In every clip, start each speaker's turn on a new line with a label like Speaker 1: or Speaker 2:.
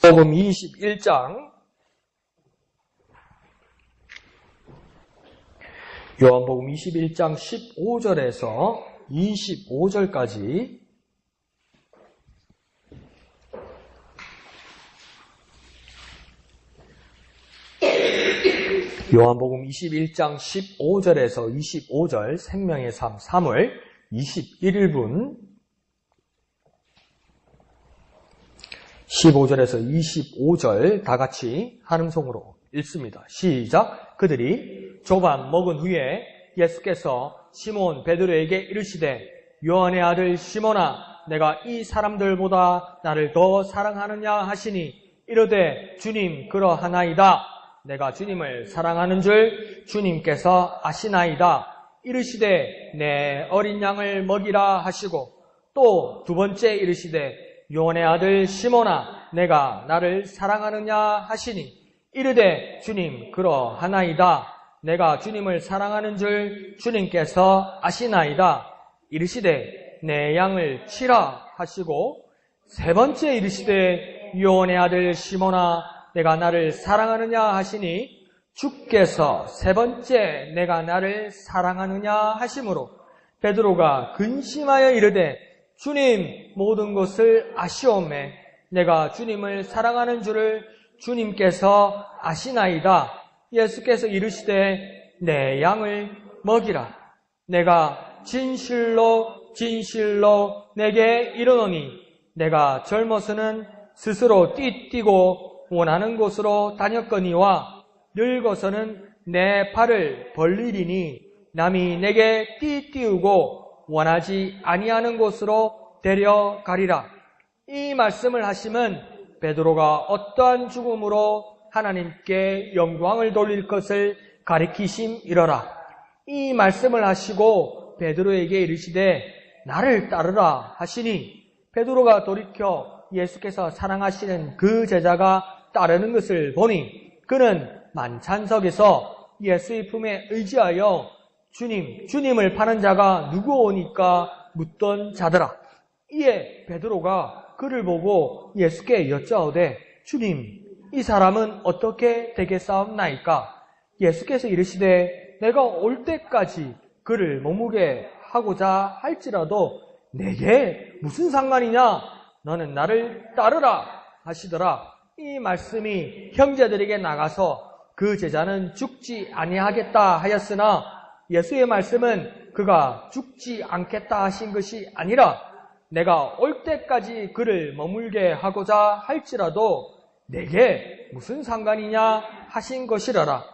Speaker 1: 요한복음 21장 요한복음 21장 15절에서 25절까지 요한복음 21장 15절에서 25절 생명의 삶 3월 21분 15절에서 25절 다 같이 한음성으로 읽습니다. 시작. 그들이 조반 먹은 후에 예수께서 시몬 베드로에게 이르시되 요한의 아들 시몬아 내가 이 사람들보다 나를 더 사랑하느냐 하시니 이르되 주님 그러하나이다. 내가 주님을 사랑하는 줄 주님께서 아시나이다. 이르시되 내 어린 양을 먹이라 하시고 또 두 번째 이르시되 요한의 아들 시몬아 내가 나를 사랑하느냐 하시니 이르되 주님 그러하나이다. 내가 주님을 사랑하는 줄 주님께서 아시나이다. 이르시되 내 양을 치라 하시고 세 번째 이르시되 요한의 아들 시몬아 내가 나를 사랑하느냐 하시니 주께서 세 번째 내가 나를 사랑하느냐 하심으로 베드로가 근심하여 이르되 주님 모든 것을 아시오매 내가 주님을 사랑하는 줄을 주님께서 아시나이다. 예수께서 이르시되 내 양을 먹이라. 내가 진실로 진실로 내게 이르노니 내가 젊어서는 스스로 띠뛰고 원하는 곳으로 다녔거니와 늙어서는 내 팔을 벌리리니 남이 내게 띠띠우고 원하지 아니하는 곳으로 데려가리라. 이 말씀을 하심은 베드로가 어떠한 죽음으로 하나님께 영광을 돌릴 것을 가리키심이러라. 이 말씀을 하시고 베드로에게 이르시되 나를 따르라 하시니 베드로가 돌이켜 예수께서 사랑하시는 그 제자가 따르는 것을 보니 그는 만찬석에서 예수의 품에 의지하여 주님을 파는 자가 누구오니까 묻던 자더라. 이에 베드로가 그를 보고 예수께 여짜오되 주님 이 사람은 어떻게 되겠사옵나이까? 예수께서 이르시되 내가 올 때까지 그를 머무게 하고자 할지라도 내게 무슨 상관이냐? 너는 나를 따르라 하시더라. 이 말씀이 형제들에게 나가서 그 제자는 죽지 아니하겠다 하였으나 예수의 말씀은 그가 죽지 않겠다 하신 것이 아니라 내가 올 때까지 그를 머물게 하고자 할지라도 내게 무슨 상관이냐 하신 것이라라.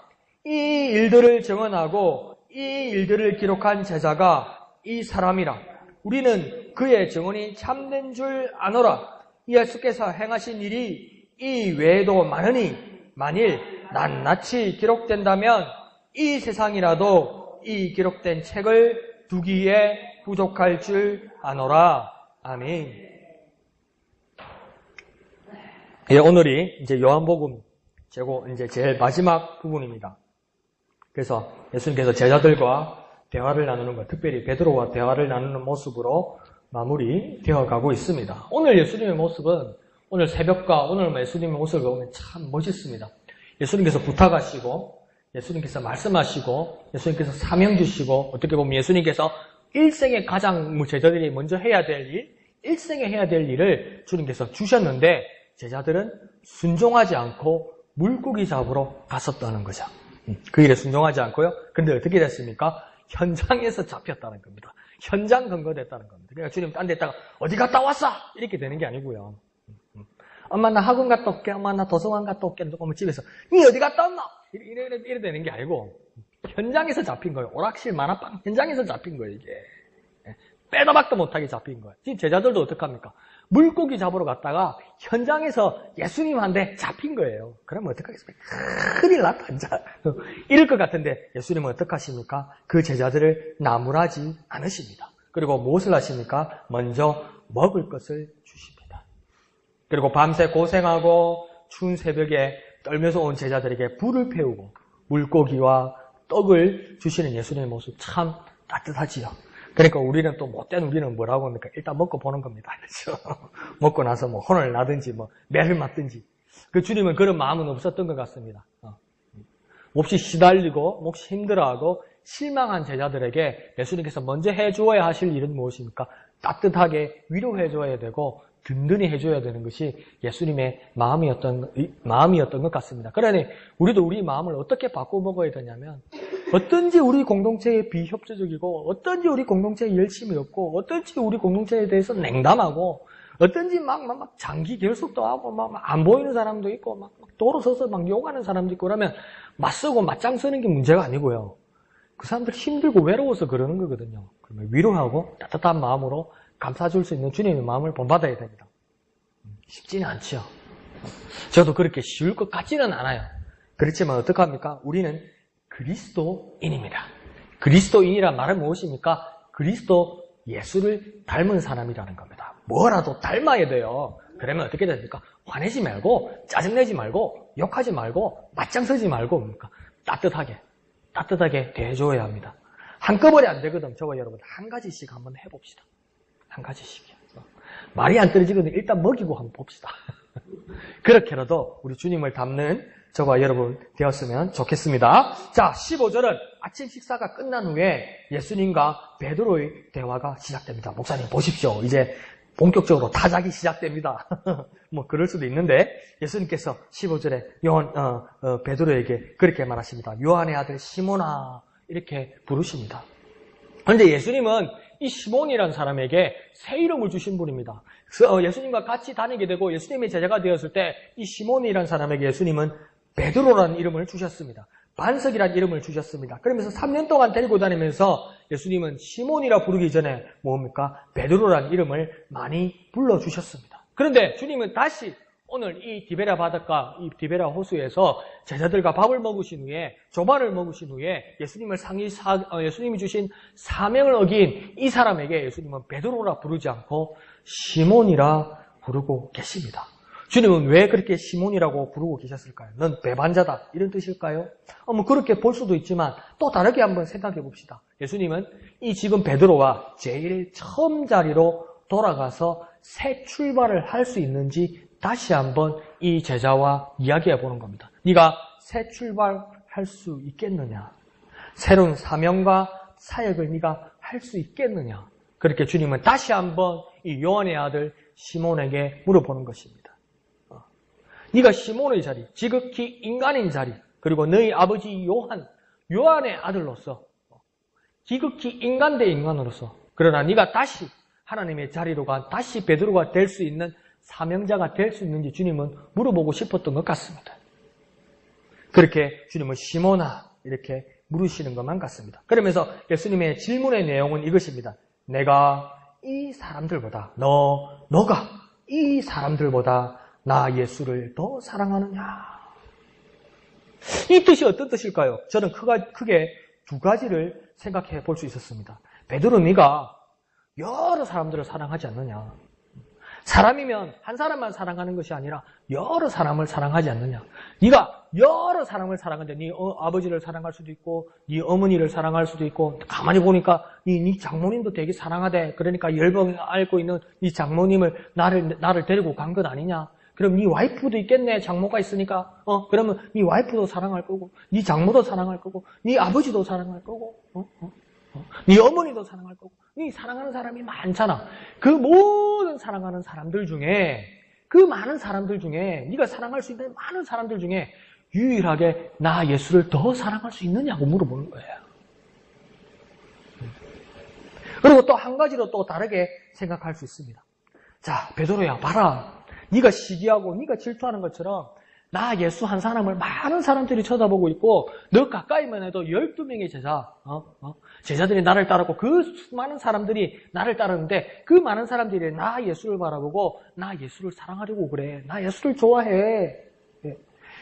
Speaker 1: 이 일들을 증언하고 이 일들을 기록한 제자가 이 사람이라. 우리는 그의 증언이 참된 줄 아노라. 예수께서 행하신 일이 이 외에도 많으니 만일 낱낱이 기록된다면 이 세상이라도 이 기록된 책을 두기에 부족할 줄 아노라. 아멘. 오늘이 이제 요한복음 이제 제일 마지막 부분입니다. 그래서 예수님께서 제자들과 대화를 나누는 것, 특별히 베드로와 대화를 나누는 모습으로 마무리되어 가고 있습니다. 오늘 예수님의 모습은 오늘 새벽과 오늘 예수님의 모습을 보면 참 멋있습니다. 예수님께서 부탁하시고 예수님께서 말씀하시고 예수님께서 사명 주시고 어떻게 보면 예수님께서 일생에 가장 제자들이 먼저 해야 될 일, 일생에 해야 될 일을 주님께서 주셨는데 제자들은 순종하지 않고 물고기 잡으러 갔었다는 거죠. 그 일에 순종하지 않고요. 근데 어떻게 됐습니까? 현장에서 잡혔다는 겁니다. 현장 근거됐다는 겁니다. 그러니까 주님 딴 데 있다가 어디 갔다 왔어? 이렇게 되는 게 아니고요. 엄마 나 학원 갔다 올게. 엄마 나 도서관 갔다 올게. 그러면 집에서 니 어디 갔다 왔나? 이래 되는 게 아니고 현장에서 잡힌 거예요. 오락실 만화방 현장에서 잡힌 거예요. 이게 빼도 박도 못하게 잡힌 거예요. 지금 제자들도 어떡합니까? 물고기 잡으러 갔다가 현장에서 예수님한테 잡힌 거예요. 그러면 어떡하겠습니까? 큰일 났다 진짜. 이럴 것 같은데 예수님은 어떡하십니까? 그 제자들을 나무라지 않으십니다. 그리고 무엇을 하십니까? 먼저 먹을 것을 주십니다. 그리고 밤새 고생하고 추운 새벽에 떨면서 온 제자들에게 불을 태우고 물고기와 떡을 주시는 예수님의 모습 참 따뜻하지요. 그러니까 우리는 또 못된 우리는 뭐라고 합니까? 일단 먹고 보는 겁니다. 그렇죠? 먹고 나서 뭐 혼을 나든지 뭐 매를 맞든지 그 주님은 그런 마음은 없었던 것 같습니다. 몹시 시달리고 몹시 힘들어하고 실망한 제자들에게 예수님께서 먼저 해주어야 하실 일은 무엇입니까? 따뜻하게 위로해줘야 되고 든든히 해줘야 되는 것이 예수님의 마음이었던 것 같습니다. 그러니 우리도 우리 마음을 어떻게 바꿔먹어야 되냐면 어떤지 우리 공동체에 비협조적이고 어떤지 우리 공동체에 열심히 없고 어떤지 우리 공동체에 대해서 냉담하고 어떤지 막 장기 결속도 하고 막 안 보이는 사람도 있고 막 도로 서서 막 욕하는 사람도 있고 그러면 맞서고 맞짱 서는 게 문제가 아니고요. 그 사람들 힘들고 외로워서 그러는 거거든요. 그러면 위로하고 따뜻한 마음으로 감싸줄 수 있는 주님의 마음을 본받아야 됩니다. 쉽지는 않죠. 저도 그렇게 쉬울 것 같지는 않아요. 그렇지만 어떡합니까? 우리는 그리스도인입니다. 그리스도인이란 말은 무엇입니까? 그리스도 예수를 닮은 사람이라는 겁니다. 뭐라도 닮아야 돼요. 그러면 어떻게 됩니까? 화내지 말고 짜증내지 말고 욕하지 말고 맞짱 서지 말고 뭡니까? 따뜻하게 대해줘야 합니다. 한꺼번에 안 되거든. 저와 여러분 한 가지씩 한번 해봅시다. 한 가지씩이요. 말이 안 떨어지거든. 일단 먹이고 한번 봅시다. 그렇게라도 우리 주님을 닮는 저와 여러분 되었으면 좋겠습니다. 자, 15절은 아침 식사가 끝난 후에 예수님과 베드로의 대화가 시작됩니다. 목사님 보십시오. 이제 본격적으로 타작이 시작됩니다. 뭐 그럴 수도 있는데 예수님께서 15절에 베드로에게 그렇게 말하십니다. 요한의 아들 시몬아 이렇게 부르십니다. 그런데 예수님은 이 시몬이라는 사람에게 새 이름을 주신 분입니다. 예수님과 같이 다니게 되고 예수님의 제자가 되었을 때 이 시몬이라는 사람에게 예수님은 베드로라는 이름을 주셨습니다. 반석이라는 이름을 주셨습니다. 그러면서 3년 동안 데리고 다니면서 예수님은 시몬이라 부르기 전에 뭡니까? 베드로라는 이름을 많이 불러주셨습니다. 그런데 주님은 다시 오늘 이 디베라 바닷가, 이 디베라 호수에서 제자들과 밥을 먹으신 후에, 조반을 먹으신 후에 예수님이 주신 사명을 어긴 이 사람에게 예수님은 베드로라 부르지 않고 시몬이라 부르고 계십니다. 주님은 왜 그렇게 시몬이라고 부르고 계셨을까요? 넌 배반자다 이런 뜻일까요? 뭐 그렇게 볼 수도 있지만 또 다르게 한번 생각해 봅시다. 예수님은 이 지금 베드로와 제일 처음 자리로 돌아가서 새 출발을 할 수 있는지 다시 한번 이 제자와 이야기해 보는 겁니다. 네가 새 출발할 수 있겠느냐? 새로운 사명과 사역을 네가 할 수 있겠느냐? 그렇게 주님은 다시 한번 이 요한의 아들 시몬에게 물어보는 것입니다. 네가 시몬의 자리, 지극히 인간인 자리, 그리고 너희 아버지 요한의 아들로서 지극히 인간 대 인간으로서 그러나 네가 다시 하나님의 자리로 다시 베드로가 될 수 있는 사명자가 될 수 있는지 주님은 물어보고 싶었던 것 같습니다. 그렇게 주님은 시몬아 이렇게 물으시는 것만 같습니다. 그러면서 예수님의 질문의 내용은 이것입니다. 내가 이 사람들보다 너가 이 사람들보다 나 예수를 더 사랑하느냐? 이 뜻이 어떤 뜻일까요? 저는 크게 두 가지를 생각해 볼 수 있었습니다. 베드로 네가 여러 사람들을 사랑하지 않느냐? 사람이면 한 사람만 사랑하는 것이 아니라 여러 사람을 사랑하지 않느냐? 네가 여러 사람을 사랑하는데 네 아버지를 사랑할 수도 있고 네 어머니를 사랑할 수도 있고 가만히 보니까 네 장모님도 되게 사랑하대. 그러니까 열병 앓고 있는 네 장모님을 나를 데리고 간 건 아니냐? 그럼 네 와이프도 있겠네. 장모가 있으니까. 그러면 네 와이프도 사랑할 거고 네 장모도 사랑할 거고 네 아버지도 사랑할 거고 네 어머니도 사랑할 거고 네 사랑하는 사람이 많잖아. 그 모든 사랑하는 사람들 중에 그 많은 사람들 중에 네가 사랑할 수 있는 많은 사람들 중에 유일하게 나 예수를 더 사랑할 수 있느냐고 물어보는 거예요. 그리고 또 한 가지로 또 다르게 생각할 수 있습니다. 자, 베드로야 봐라. 네가 시기하고 네가 질투하는 것처럼 나 예수 한 사람을 많은 사람들이 쳐다보고 있고 너 가까이만 해도 12명의 제자들이 나를 따르고 그 많은 사람들이 나를 따르는데 그 많은 사람들이 나 예수를 바라보고 나 예수를 사랑하려고 그래. 나 예수를 좋아해.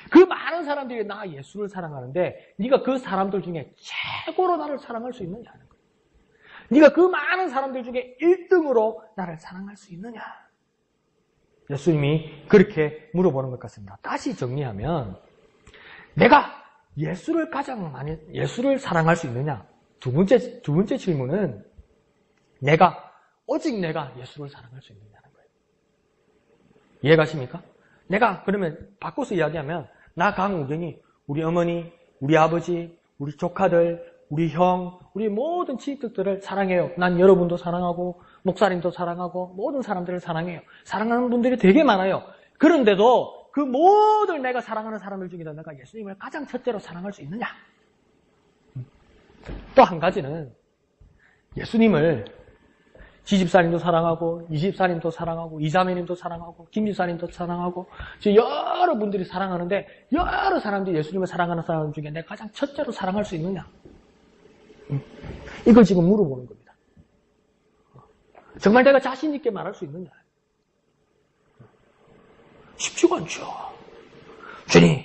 Speaker 1: 그 많은 사람들이 나 예수를 사랑하는데 네가 그 사람들 중에 최고로 나를 사랑할 수 있느냐 하는 거예요. 네가 그 많은 사람들 중에 1등으로 나를 사랑할 수 있느냐. 예수님이 그렇게 물어보는 것 같습니다. 다시 정리하면 내가 예수를 예수를 사랑할 수 있느냐? 두 번째 질문은 오직 내가 예수를 사랑할 수 있느냐는 거예요. 이해가십니까? 내가 그러면 바꿔서 이야기하면 나 강우경이 우리 어머니, 우리 아버지, 우리 조카들, 우리 형, 우리 모든 지식들을 사랑해요. 난 여러분도 사랑하고 목사님도 사랑하고 모든 사람들을 사랑해요. 사랑하는 분들이 되게 많아요. 그런데도 그 모든 내가 사랑하는 사람들 중에서 내가 예수님을 가장 첫째로 사랑할 수 있느냐? 또 한 가지는 예수님을 지집사님도 사랑하고 이집사님도 사랑하고 이자매님도 사랑하고 김집사님도 사랑하고 여러분들이 사랑하는데 여러 사람들이 예수님을 사랑하는 사람 중에 내가 가장 첫째로 사랑할 수 있느냐? 이걸 지금 물어보는 겁니다. 정말 내가 자신 있게 말할 수 있느냐? 쉽지가 않죠. 주님,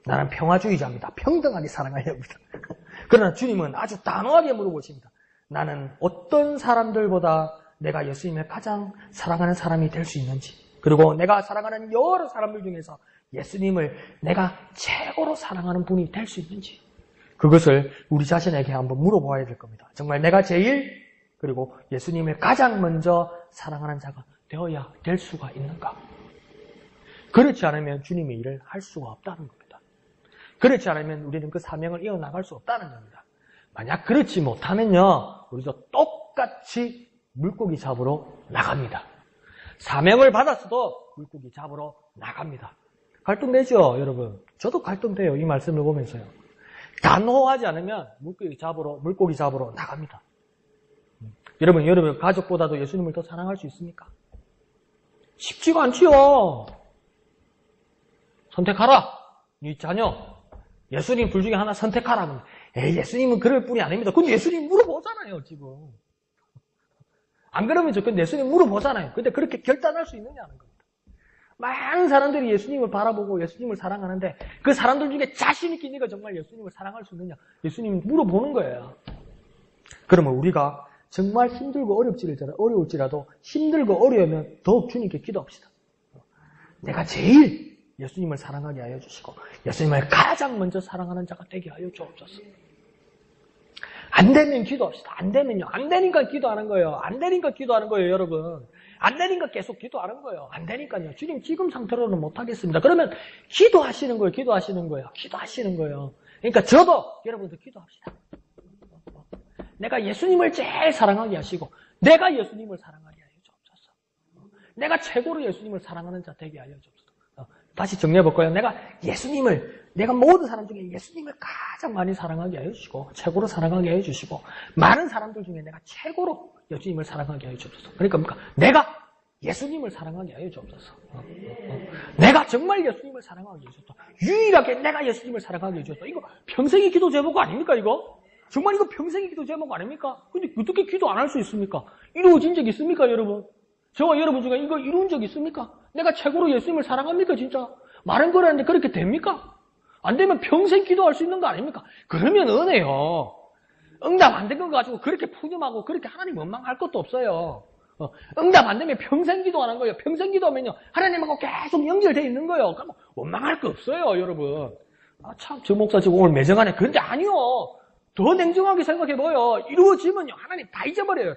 Speaker 1: 나는 평화주의자입니다. 평등하게 사랑해야 합니다. 그러나 주님은 아주 단호하게 물어보십니다. 나는 어떤 사람들보다 내가 예수님을 가장 사랑하는 사람이 될 수 있는지, 그리고 내가 사랑하는 여러 사람들 중에서 예수님을 내가 최고로 사랑하는 분이 될 수 있는지, 그것을 우리 자신에게 한번 물어봐야 될 겁니다. 정말 내가 제일, 그리고 예수님을 가장 먼저 사랑하는 자가 되어야 될 수가 있는가? 그렇지 않으면 주님의 일을 할 수가 없다는 겁니다. 그렇지 않으면 우리는 그 사명을 이어나갈 수 없다는 겁니다. 만약 그렇지 못하면요, 우리도 똑같이 물고기 잡으러 나갑니다. 사명을 받았어도 물고기 잡으러 나갑니다. 갈등되죠, 여러분? 저도 갈등돼요, 이 말씀을 보면서요. 단호하지 않으면 물고기 잡으러 나갑니다. 여러분 가족보다도 예수님을 더 사랑할 수 있습니까? 쉽지가 않지요. 선택하라. 네 자녀. 예수님 둘 중에 하나 선택하라. 예수님은 그럴 뿐이 아닙니다. 근데 예수님 물어보잖아요, 지금. 안 그러면 좋겠는데 예수님 물어보잖아요. 근데 그렇게 결단할 수 있느냐는 겁니다. 많은 사람들이 예수님을 바라보고 예수님을 사랑하는데 그 사람들 중에 자신 있게 네가 정말 예수님을 사랑할 수 있느냐? 예수님이 물어보는 거예요. 그러면 우리가 정말 힘들고 어려울지라도 힘들고 어려우면 더욱 주님께 기도합시다. 내가 제일 예수님을 사랑하게 하여 주시고 예수님을 가장 먼저 사랑하는 자가 되게 하여 주옵소서. 안 되면 기도합시다. 안 되면요. 안 되니까 기도하는 거예요. 안 되니까 기도하는 거예요, 여러분. 안 되니까 계속 기도하는 거예요. 안 되니까요. 주님 지금 상태로는 못하겠습니다. 그러면 기도하시는 거예요. 그러니까 저도 여러분들 기도합시다. 내가 예수님을 제일 사랑하게 하시고 내가 예수님을 사랑하게 하여 주옵소서. 내가 최고로 예수님을 사랑하는 자 되게 하여 주옵소서. 다시 정리해볼까요? 내가 모든 사람 중에 예수님을 가장 많이 사랑하게 하여 주시고 최고로 사랑하게 하여 주시고 많은 사람들 중에 내가 최고로 예수님을 사랑하게 하여 주옵소서. 그러니까 내가 예수님을 사랑하게 하여 주옵소서. 내가 정말 예수님을 사랑하게 하여 주옵소서. 유일하게 내가 예수님을 사랑하게 하여 주옵소서. 이거 평생의 기도 제목 아닙니까, 이거? 정말 이거 평생의 기도 제목 아닙니까? 근데 어떻게 기도 안 할 수 있습니까? 이루어진 적 있습니까, 여러분? 저와 여러분 중에 이거 이룬 적 있습니까? 내가 최고로 예수님을 사랑합니까, 진짜? 말은 그러는데 그렇게 됩니까? 안 되면 평생 기도할 수 있는 거 아닙니까? 그러면 은혜요. 응답 안 된 거 가지고 그렇게 푸념하고 그렇게 하나님 원망할 것도 없어요. 응답 안 되면 평생 기도하는 거예요. 평생 기도하면요, 하나님하고 계속 연결되어 있는 거예요. 그럼 원망할 거 없어요, 여러분. 참, 저 목사 지금 오늘 매정하네. 그런데 아니요. 더 냉정하게 생각해봐요. 이루어지면요, 하나님 다 잊어버려.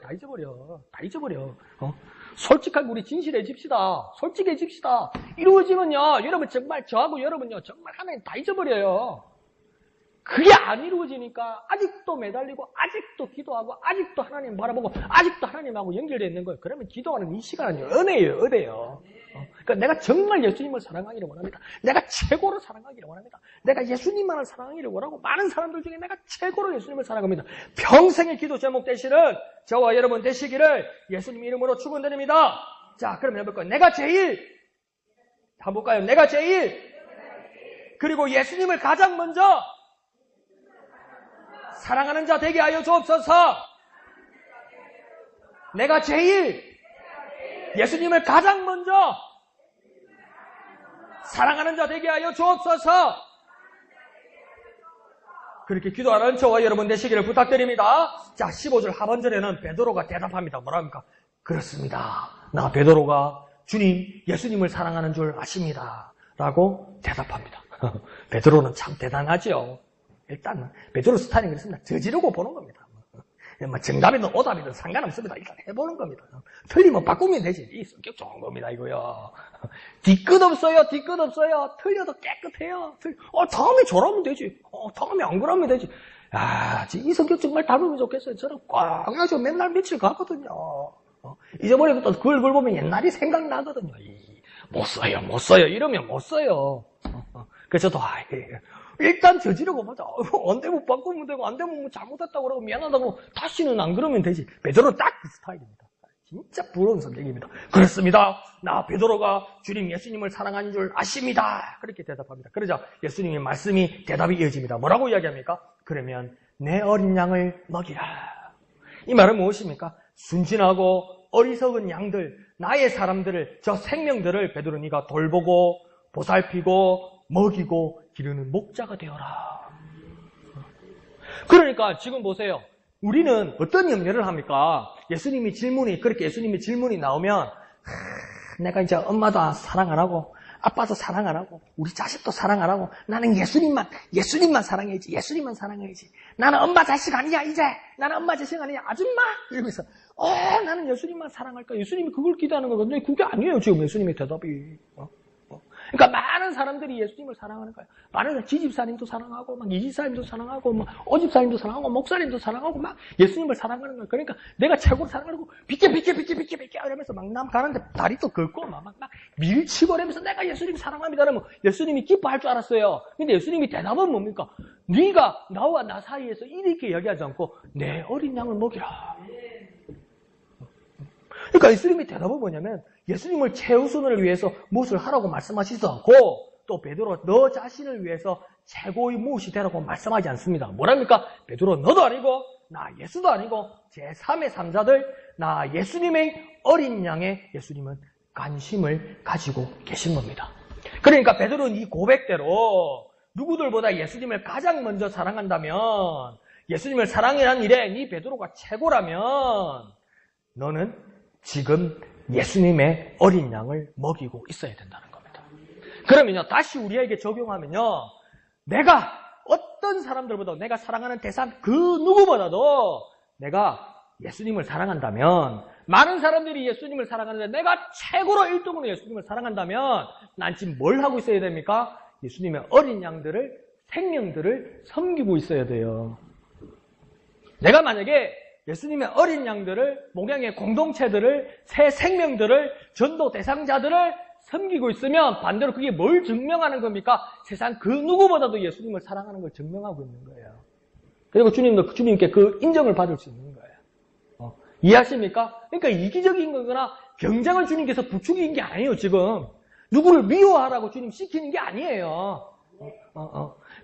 Speaker 1: 솔직하게 우리 진실해집시다. 솔직해집시다. 이루어지면요, 여러분 정말 저하고 여러분요, 정말 하나님 다 잊어버려요. 그게 안 이루어지니까 아직도 매달리고 아직도 기도하고 아직도 하나님 바라보고 아직도 하나님하고 연결되어 있는 거예요. 그러면 기도하는 이 시간은 은혜예요. 그러니까 내가 정말 예수님을 사랑하기를 원합니다. 내가 최고로 사랑하기를 원합니다. 내가 예수님만을 사랑하기를 원하고 많은 사람들 중에 내가 최고로 예수님을 사랑합니다. 평생의 기도 제목 되시는 저와 여러분 되시기를 예수님 이름으로 축원드립니다. 자, 그럼 해볼까요? 내가 제일 한번 볼까요? 내가 제일 그리고 예수님을 가장 먼저 사랑하는 자 되게 하여 주옵소서. 내가 제일 예수님을 가장 먼저 사랑하는 자 되게 하여 주옵소서. 그렇게 기도하는 저와 여러분 되시기를 부탁드립니다. 자, 15절 하반절에는 베드로가 대답합니다. 뭐랍니까? 그렇습니다. 나 베드로가 주님, 예수님을 사랑하는 줄 아십니다. 라고 대답합니다. 베드로는 참 대단하죠. 일단 베드로 스타일은 그렇습니다. 저지르고 보는 겁니다. 뭐 정답이든 오답이든 상관없습니다. 일단 해보는 겁니다. 틀리면 바꾸면 되지. 이 성격 좋은 겁니다, 이거요. 뒤끝 없어요, 뒤끝 없어요. 틀려도 깨끗해요. 다음에 저러면 되지. 다음에 안 그러면 되지. 야, 이 성격 정말 닮으면 좋겠어요. 저는 꽉 해가지고 맨날 며칠 가거든요. 잊어버리고 또 그걸 보면 옛날이 생각나거든요. 못 써요. 이러면 못 써요. 그래서 저도, 일단 저지르고 보자. 안 되면 바꾸면 되고, 안 되면 뭐 잘못했다고 그러고, 미안하다고, 다시는 안 그러면 되지. 베드로는 딱 그 스타일입니다. 진짜 부러운 성격입니다. 그렇습니다. 나 베드로가 주님 예수님을 사랑하는 줄 아십니다. 그렇게 대답합니다. 그러자 예수님의 말씀이 대답이 이어집니다. 뭐라고 이야기합니까? 그러면 내 어린 양을 먹이라. 이 말은 무엇입니까? 순진하고 어리석은 양들, 나의 사람들을, 저 생명들을 베드로 네가 돌보고 보살피고 먹이고 기르는 목자가 되어라. 그러니까 지금 보세요. 우리는 어떤 염려를 합니까? 예수님의 질문이 나오면 내가 이제 엄마도 사랑 안 하고 아빠도 사랑 안 하고 우리 자식도 사랑 안 하고 나는 예수님만 사랑해야지. 예수님만 사랑해야지. 나는 엄마 자식 아니야 이제. 나는 엄마 자식 아니야 아줌마. 이러면서 나는 예수님만 사랑할까? 예수님이 그걸 기대하는 거거든요. 그게 아니에요 지금 예수님의 대답이. 그러니까 많은 사람들이 예수님을 사랑하는 거예요. 많은 지집사님도 사랑하고, 막 이집사님도 사랑하고, 막 오집사님도 사랑하고, 목사님도 사랑하고, 막 예수님을 사랑하는 거예요. 그러니까 내가 최고로 사랑하고, 비켜 이러면서 막 남 가는데 다리도 긁고, 막 밀치고 이러면서 내가 예수님 사랑합니다. 그러면 예수님이 기뻐할 줄 알았어요. 근데 예수님이 대답은 뭡니까? 네가 나와 나 사이에서 이렇게 이야기하지 않고 내 어린 양을 먹이라. 그러니까 예수님의 대답은 뭐냐면 예수님을 최우선을 위해서 무엇을 하라고 말씀하시지 않고 또 베드로 너 자신을 위해서 최고의 무엇이 되라고 말씀하지 않습니다. 뭐랍니까? 베드로 너도 아니고 나 예수도 아니고 제3의 3자들 나 예수님의 어린 양에 예수님은 관심을 가지고 계신 겁니다. 그러니까 베드로는 이 고백대로 누구들보다 예수님을 가장 먼저 사랑한다면 예수님을 사랑이라는 일에 네 베드로가 최고라면 너는 지금 예수님의 어린 양을 먹이고 있어야 된다는 겁니다. 그러면요, 다시 우리에게 적용하면요, 내가 어떤 사람들보다 내가 사랑하는 대상 그 누구보다도 내가 예수님을 사랑한다면, 많은 사람들이 예수님을 사랑하는데 내가 최고로 1등으로 예수님을 사랑한다면 난 지금 뭘 하고 있어야 됩니까? 예수님의 어린 양들을, 생명들을 섬기고 있어야 돼요. 내가 만약에 예수님의 어린 양들을, 목양의 공동체들을, 새 생명들을, 전도 대상자들을 섬기고 있으면 반대로 그게 뭘 증명하는 겁니까? 세상 그 누구보다도 예수님을 사랑하는 걸 증명하고 있는 거예요. 그리고 주님도 주님께 그 인정을 받을 수 있는 거예요. 이해하십니까? 그러니까 이기적인 거거나 경쟁을 주님께서 부추긴 게 아니에요, 지금. 누구를 미워하라고 주님 시키는 게 아니에요.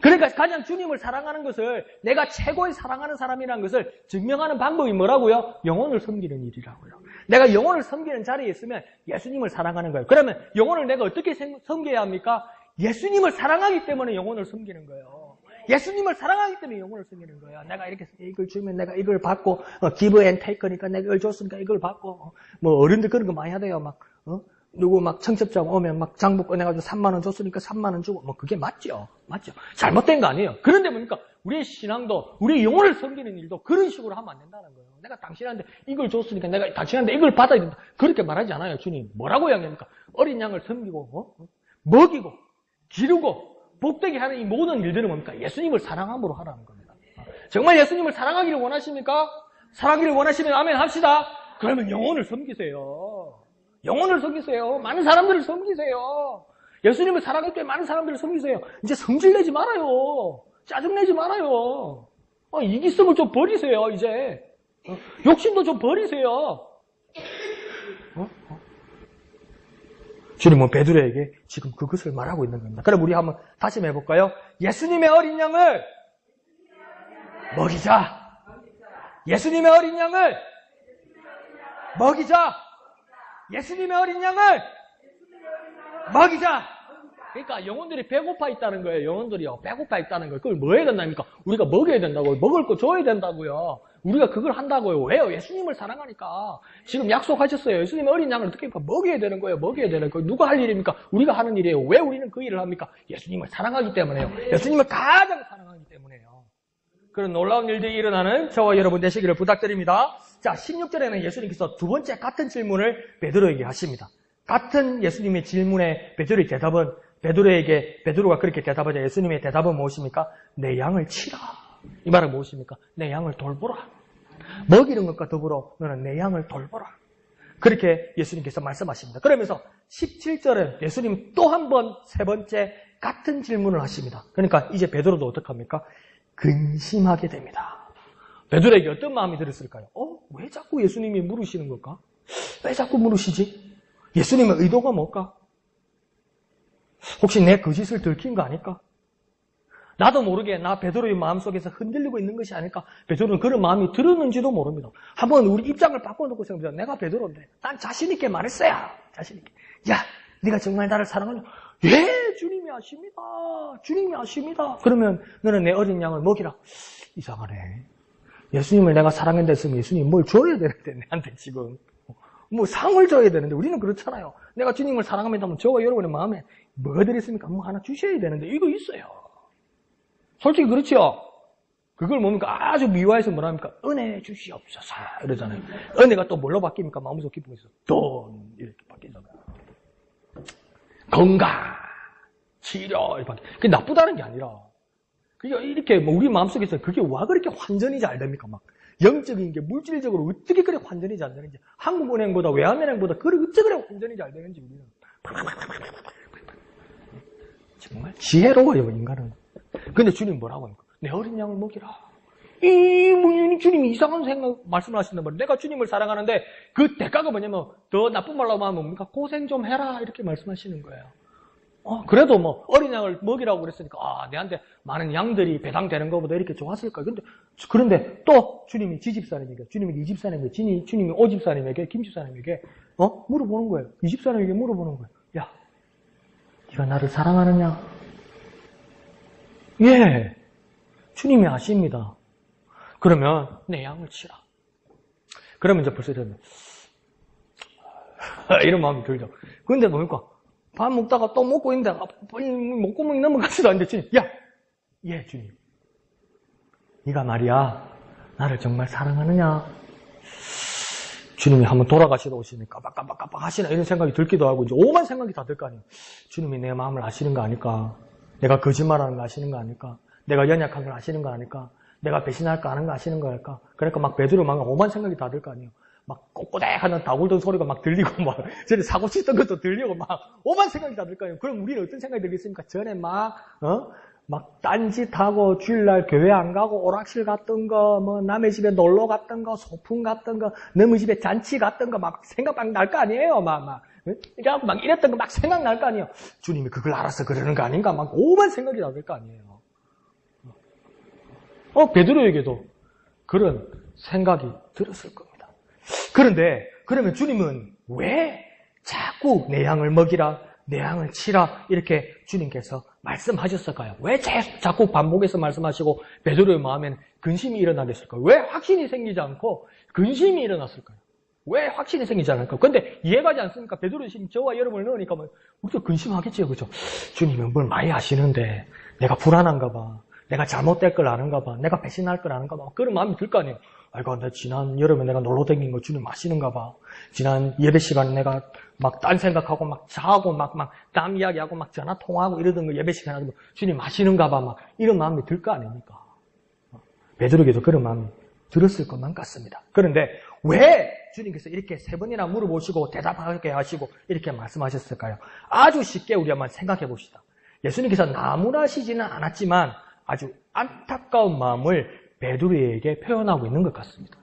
Speaker 1: 그러니까 가장 주님을 사랑하는 것을, 내가 최고의 사랑하는 사람이라는 것을 증명하는 방법이 뭐라고요? 영혼을 섬기는 일이라고요. 내가 영혼을 섬기는 자리에 있으면 예수님을 사랑하는 거예요. 그러면 영혼을 내가 어떻게 섬겨야 합니까? 예수님을 사랑하기 때문에 영혼을 섬기는 거예요. 예수님을 사랑하기 때문에 영혼을 섬기는 거예요. 내가 이렇게 이걸 주면 내가 이걸 받고, give and take니까 내가 이걸 줬으니까 이걸 받고, 뭐 어른들 그런 거 많이 하대요. 막, 누구 막 청첩장 오면 막 장부 꺼내가지고 3만 원 줬으니까 3만 원 주고, 뭐 그게 맞죠. 맞죠. 잘못된 거 아니에요. 그런데 보니까 우리의 신앙도, 우리의 영혼을 섬기는 일도 그런 식으로 하면 안 된다는 거예요. 내가 당신한테 이걸 줬으니까 내가 당신한테 이걸 받아야 된다. 그렇게 말하지 않아요, 주님. 뭐라고 이야기합니까? 어린 양을 섬기고, 먹이고, 기르고, 복되게 하는 이 모든 일들은 뭡니까? 예수님을 사랑함으로 하라는 겁니다. 정말 예수님을 사랑하기를 원하십니까? 사랑하기를 원하시면 아멘 합시다. 그러면 영혼을 섬기세요. 영혼을 섬기세요. 많은 사람들을 섬기세요. 예수님을 사랑할 때 많은 사람들을 섬기세요. 이제 성질내지 말아요. 짜증내지 말아요. 이기성을 좀 버리세요, 이제. 욕심도 좀 버리세요. 주님은 베드로에게 지금 그것을 말하고 있는 겁니다. 그럼 우리 한번 다시 해볼까요? 예수님의 어린 양을 먹이자. 예수님의 어린 양을 먹이자. 예수님의 어린 양을 먹이자. 그러니까 영혼들이 배고파 있다는 거예요. 영혼들이요. 배고파 있다는 거예요. 그걸 뭐 해야 된다니까? 우리가 먹여야 된다고요. 먹을 거 줘야 된다고요. 우리가 그걸 한다고요. 왜요? 예수님을 사랑하니까. 지금 약속하셨어요. 예수님의 어린 양을 어떻게 먹여야 되는 거예요. 먹여야 되는 거예요. 누가 할 일입니까? 우리가 하는 일이에요. 왜 우리는 그 일을 합니까? 예수님을 사랑하기 때문에요. 예수님을 가장 사랑하기 때문에요. 그런 놀라운 일들이 일어나는 저와 여러분 되시기를 부탁드립니다. 자, 16절에는 예수님께서 두 번째 같은 질문을 베드로에게 하십니다. 같은 예수님의 질문에 베드로의 대답은 베드로가 그렇게 대답하자 예수님의 대답은 무엇입니까? 내 양을 치라. 이 말은 무엇입니까? 내 양을 돌보라. 먹이는 것과 더불어 너는 내 양을 돌보라. 그렇게 예수님께서 말씀하십니다. 그러면서 17절은 예수님 또 한 번 세 번째 같은 질문을 하십니다. 그러니까 이제 베드로도 어떡합니까? 근심하게 됩니다. 베드로에게 어떤 마음이 들었을까요? 왜 자꾸 예수님이 물으시는 걸까? 왜 자꾸 물으시지? 예수님의 의도가 뭘까? 혹시 내 거짓을 들킨 거 아닐까? 나도 모르게 나 베드로의 마음속에서 흔들리고 있는 것이 아닐까? 베드로는 그런 마음이 들었는지도 모릅니다. 한번 우리 입장을 바꿔놓고 생각해보자. 내가 베드로인데 난 자신 있게 말했어요. 자신 있게. 야, 네가 정말 나를 사랑하냐? 예, 주님이 아십니다. 주님이 아십니다. 그러면 너는 내 어린 양을 먹이라. 이상하네. 예수님을 내가 사랑한다 했으면 예수님 뭘 줘야 되는데 내한테 지금. 뭐 상을 줘야 되는데 우리는 그렇잖아요. 내가 주님을 사랑합니다면 저와 여러분의 마음에 뭐가 들있습니까? 뭐 하나 주셔야 되는데 이거 있어요. 솔직히 그렇죠? 그걸 뭡니까? 아주 미화해서 뭐랍니까? 은혜 주시옵소서 이러잖아요. 은혜가 또 뭘로 바뀝니까? 마음속 기쁨에서 돈 이렇게 바뀌잖아요. 건강, 치료 이렇게 바뀌. 그게 나쁘다는 게 아니라 그게 이렇게 뭐 우리 마음속에서 그게 와 그렇게 환전이 잘 됩니까? 막 영적인 게 물질적으로 어떻게 그래 환전이 잘 되는지 한국은행보다 외환은행보다 그래 어떻게 그래 환전이 잘 되는지 우리는 정말 지혜로워요 인간은. 근데 주님 뭐라고 합니까? 내 어린 양을 먹이라. 주님이 이상한 생각 말씀을 하신단 말이에요. 내가 주님을 사랑하는데 그 대가가 뭐냐면 더 나쁜 말로 하면 뭡니까? 고생 좀 해라 이렇게 말씀하시는 거예요. 그래도 뭐 어린 양을 먹이라고 그랬으니까 내한테 많은 양들이 배당되는 것보다 이렇게 좋았을까? 그런데 또 주님이 지집사님에게, 주님이 이 집사님에게, 주님이 오 집사님에게, 김 집사님에게 물어보는 거예요. 이 집사님에게 물어보는 거예요. 야, 네가 나를 사랑하느냐? 예, 주님이 아십니다. 그러면 내 양을 치라. 그러면 이제 벌써 이런 마음이 들죠. 그런데 뭡니까? 밥 먹다가 또 먹고 있는데 목구멍이 넘어가지도 않는데 주님, 예 주님, 네가 말이야 나를 정말 사랑하느냐? 주님이 한번 돌아가시다 오시니 깜빡깜빡 하시나 이런 생각이 들기도 하고 이제 오만 생각이 다 들 거 아니에요. 주님이 내 마음을 아시는 거 아닐까? 내가 거짓말하는 거 아시는 거 아닐까? 내가 연약한 걸 아시는 거 아닐까? 내가 배신할 거 아는 거 아시는 거 아닐까? 그러니까 막 베드로 막 오만 생각이 다 들 거 아니에요. 막 꼬꼬대하는 다굴던 소리가 막 들리고 막 전에 사고 치던 것도 들리고 막 오만 생각이 다 들 거 아니에요. 그럼 우리는 어떤 생각이 들겠습니까? 전에 막 딴짓하고 주일날 교회 안 가고 오락실 갔던 거, 뭐 남의 집에 놀러 갔던 거, 소풍 갔던 거, 너무 집에 잔치 갔던 거 막 생각 막 날 거 아니에요. 이래갖고 막 이랬던 거 막 생각날 거 아니에요. 주님이 그걸 알아서 그러는 거 아닌가? 막 오만 생각이 나을 거 아니에요. 베드로에게도 그런 생각이 들었을 겁니다. 그런데 그러면 주님은 왜 자꾸 내 양을 먹이라, 내 양을 치라 이렇게 주님께서 말씀하셨을까요? 왜 자꾸 반복해서 말씀하시고 베드로의 마음에는 근심이 일어나게 했을까요? 왜 확신이 생기지 않고 근심이 일어났을까요? 왜 확신이 생기지 않을까? 근데 이해가지 않습니까? 베드로 지금 저와 여러분을 넣으니까 우리도 근심하겠지요, 그죠? 주님은 뭘 많이 아시는데 내가 불안한가 봐. 내가 잘못될 걸 아는가 봐. 내가 배신할 걸 아는가 봐. 그런 마음이 들 거 아니에요. 아이고, 지난 여름에 내가 놀러 다닌 거 주님 아시는가 봐. 지난 예배 시간에 내가 막 딴 생각하고 막 자고 막 남 이야기하고 막 전화 통화하고 이러던 거 예배 시간에 주님 아시는가 봐. 막 이런 마음이 들 거 아닙니까? 베드로에게도 그런 마음이 들었을 것만 같습니다. 그런데 왜 주님께서 이렇게 세 번이나 물어보시고 대답하게 하시고 이렇게 말씀하셨을까요? 아주 쉽게 우리 한번 생각해 봅시다. 예수님께서 나무라시지는 않았지만 아주 안타까운 마음을 베드로에게 표현하고 있는 것 같습니다.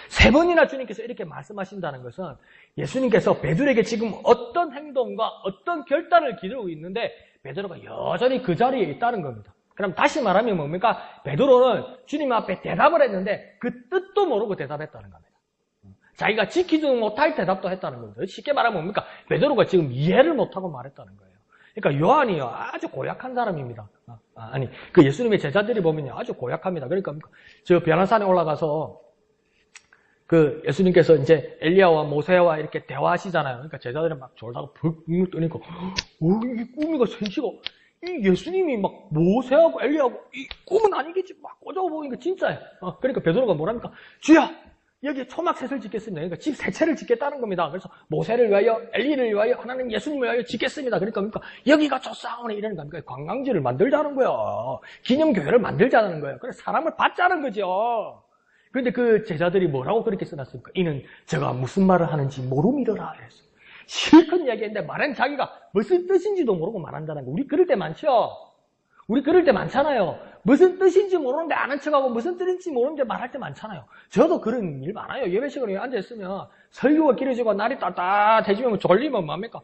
Speaker 1: 세 번이나 주님께서 이렇게 말씀하신다는 것은 예수님께서 베드로에게 지금 어떤 행동과 어떤 결단을 기다리고 있는데 베드로가 여전히 그 자리에 있다는 겁니다. 그럼 다시 말하면 뭡니까? 베드로는 주님 앞에 대답을 했는데 그 뜻도 모르고 대답했다는 겁니다. 자기가 지키지 못할 대답도 했다는 겁니다. 쉽게 말하면 뭡니까? 베드로가 지금 이해를 못하고 말했다는 거예요. 그러니까 요한이요 아주 고약한 사람입니다. 그 예수님의 제자들이 보면요 아주 고약합니다. 그러니까 저 변화산에 올라가서 그 예수님께서 이제 엘리야와 모세와 이렇게 대화하시잖아요. 그러니까 제자들은 막 졸다가 푹 눈을 뜨니까 이 꾸미가 생기고 이 예수님이 막 모세하고 엘리하고 이 꿈은 아니겠지 막 꽂아보니까 진짜야. 그러니까 베드로가 뭐랍니까? 주야, 여기에 초막셋을 짓겠습니다. 그러니까 집 세 채를 짓겠다는 겁니다. 그래서 모세를 위하여, 엘리를 위하여, 하나님 예수님을 위하여 짓겠습니다. 그러니까 뭡니까? 여기가 좋사오니 이러는 겁니까? 관광지를 만들자는 거야. 기념교회를 만들자는 거야. 그래서 사람을 받자는 거죠. 그런데 그 제자들이 뭐라고 그렇게 써놨습니까? 이는 제가 무슨 말을 하는지 모름이더라. 그랬어요. 실컷 이야기했는데 말은 자기가 무슨 뜻인지도 모르고 말한다는 거. 우리 그럴 때 많죠? 우리 그럴 때 많잖아요. 무슨 뜻인지 모르는데 아는 척하고 무슨 뜻인지 모르는데 말할 때 많잖아요. 저도 그런 일 많아요. 예배 시간에 앉아있으면 설교가 길어지고 날이 따뜻해지면 졸리면 뭡니까?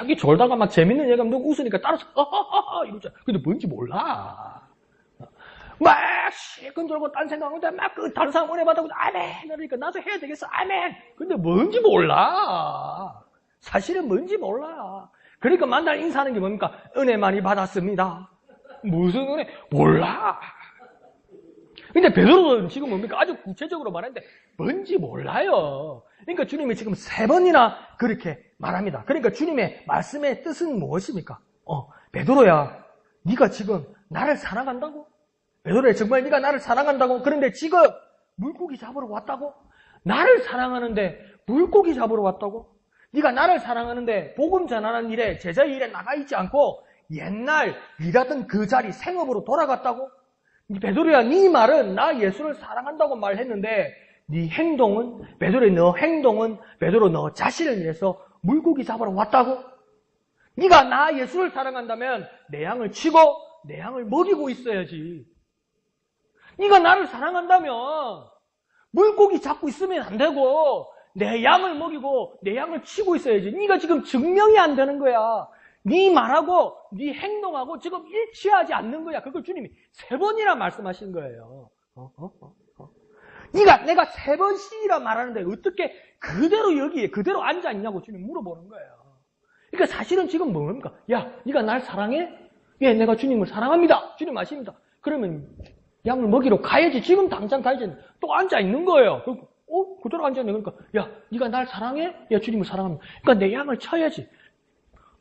Speaker 1: 이게 졸다가 막 재밌는 얘기하면 누구 웃으니까 따라서 이러죠. 근데 뭔지 몰라. 막 실컷 졸고 딴 생각하는데 막 그 다른 사람 은혜 받아고 아멘 그러니까 나도 해야 되겠어 아멘. 근데 뭔지 몰라. 사실은 뭔지 몰라. 그러니까 만날 인사하는 게 뭡니까? 은혜 많이 받았습니다. 무슨 은혜? 몰라. 근데 베드로는 지금 뭡니까? 아주 구체적으로 말하는데 뭔지 몰라요. 그러니까 주님이 지금 3번이나 그렇게 말합니다. 그러니까 주님의 말씀의 뜻은 무엇입니까? 베드로야, 네가 지금 나를 사랑한다고? 베드로야, 정말 네가 나를 사랑한다고? 그런데 지금 물고기 잡으러 왔다고? 나를 사랑하는데 물고기 잡으러 왔다고? 네가 나를 사랑하는데 복음 전하는 일에 제자 일에 나가 있지 않고 옛날 일하던 그 자리 생업으로 돌아갔다고? 베드로야, 네 말은 나 예수를 사랑한다고 말했는데 네 행동은 베드로의 너 행동은 베드로 너 자신을 위해서 물고기 잡으러 왔다고? 네가 나 예수를 사랑한다면 내 양을 치고 내 양을 먹이고 있어야지. 네가 나를 사랑한다면 물고기 잡고 있으면 안 되고 내 양을 먹이고 내 양을 치고 있어야지. 네가 지금 증명이 안 되는 거야. 네 말하고 네 행동하고 지금 일치하지 않는 거야. 그걸 주님이 3번이나 말씀하신 거예요. 네가 내가 3번씩이라 말하는데 어떻게 그대로 여기에 그대로 앉아 있냐고 주님 물어보는 거예요. 그러니까 사실은 지금 뭡니까? 야, 네가 날 사랑해? 예, 내가 주님을 사랑합니다. 주님 아십니다. 그러면 양을 먹이러 가야지. 지금 당장 가야지. 또 앉아 있는 거예요. 그대로 앉아 있는 거니까 야, 네가 날 사랑해? 야, 주님을 사랑합니다. 그러니까 내 양을 쳐야지.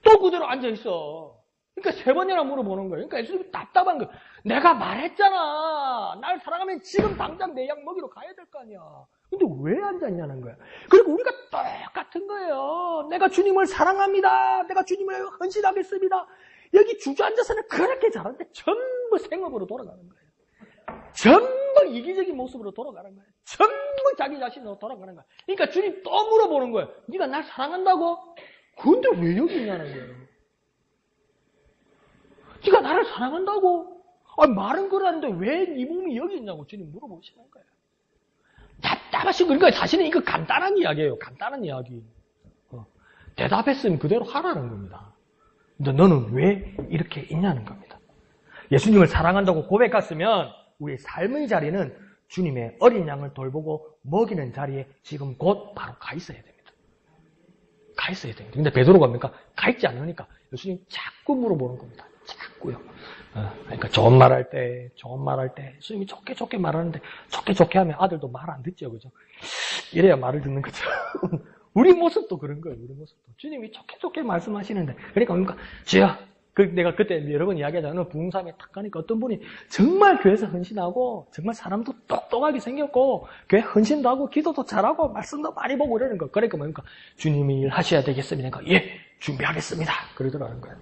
Speaker 1: 또 그대로 앉아 있어. 그러니까 3번이나 물어보는 거예요. 그러니까 예수님이 답답한 거예요. 내가 말했잖아. 날 사랑하면 지금 당장 내 양 먹이러 가야 될 거 아니야. 근데 왜 앉아있냐는 거야. 그리고 우리가 똑같은 거예요. 내가 주님을 사랑합니다. 내가 주님을 헌신하겠습니다. 여기 주저앉아서는 그렇게 잘하는데 전부 생업으로 돌아가는 거예요. 전부 이기적인 모습으로 돌아가는 거예요. 전부 자기 자신으로 돌아가는 거예요. 그러니까 주님 또 물어보는 거예요. 네가 날 사랑한다고? 근데 왜 여기 있냐는 거예요. 네가 나를 사랑한다고? 말은 그러는데 왜 네 몸이 여기 있냐고 주님 물어보시는 거예요. 답답하신 거니까 사실은 이거 간단한 이야기예요. 간단한 이야기. 대답했으면 그대로 하라는 겁니다. 근데 너는 왜 이렇게 있냐는 겁니다. 예수님을 사랑한다고 고백했으면 우리의 삶의 자리는 주님의 어린 양을 돌보고 먹이는 자리에 지금 곧 바로 가 있어야 됩니다. 가 있어야 됩니다. 근데 베드로가 뭡니까? 가 있지 않으니까 예수님 자꾸 물어보는 겁니다. 자꾸요. 그러니까 좋은 말 할 때, 예수님이 좋게 말하는데, 좋게 하면 아들도 말 안 듣죠. 그죠? 이래야 말을 듣는 거죠. 우리 모습도 그런 거예요, 우리 모습도. 주님이 좋게 말씀하시는데. 그러니까 뭡니까? 주야, 내가 그때 여러 번 이야기하잖아요. 부흥사에 탁 가니까 어떤 분이 정말 교회에서 헌신하고, 정말 사람도 똑똑하게 생겼고, 교회 헌신도 하고, 기도도 잘하고, 말씀도 많이 보고 이러는 거. 그러니까 뭡니까? 주님이 일 하셔야 되겠습니다. 그러니까, 예, 준비하겠습니다. 그러더라는 거예요.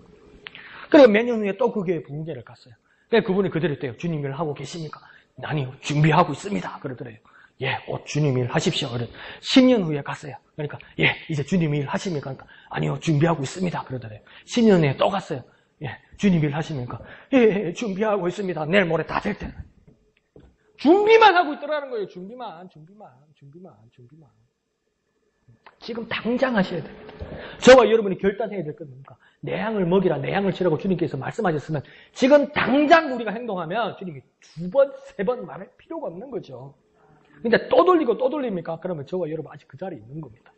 Speaker 1: 그리고 몇 년 후에 또 그 교회 부흥회를 갔어요. 그래서 그분이 그대로 했대요. 주님 일 하고 계십니까? 아니요, 준비하고 있습니다. 그러더래요. 예, 곧 주님 일 하십시오. 그래서 10년 후에 갔어요. 그러니까, 예, 이제 주님 일 하십니까? 그러니까, 아니요, 준비하고 있습니다. 그러더래요. 10년 후에 또 갔어요. 예, 주님 일 하십니까? 예, 준비하고 있습니다. 내일 모레 다 될 때는. 준비만 하고 있더라는 거예요. 준비만. 지금 당장 하셔야 됩니다. 저와 여러분이 결단해야 될 건 뭡니까? 내 양을 먹이라, 내 양을 치라고 주님께서 말씀하셨으면 지금 당장 우리가 행동하면 주님이 2번, 3번 말할 필요가 없는 거죠. 근데 또 돌리고 또 돌립니까? 그러면 저와 여러분 아직 그 자리에 있는 겁니다.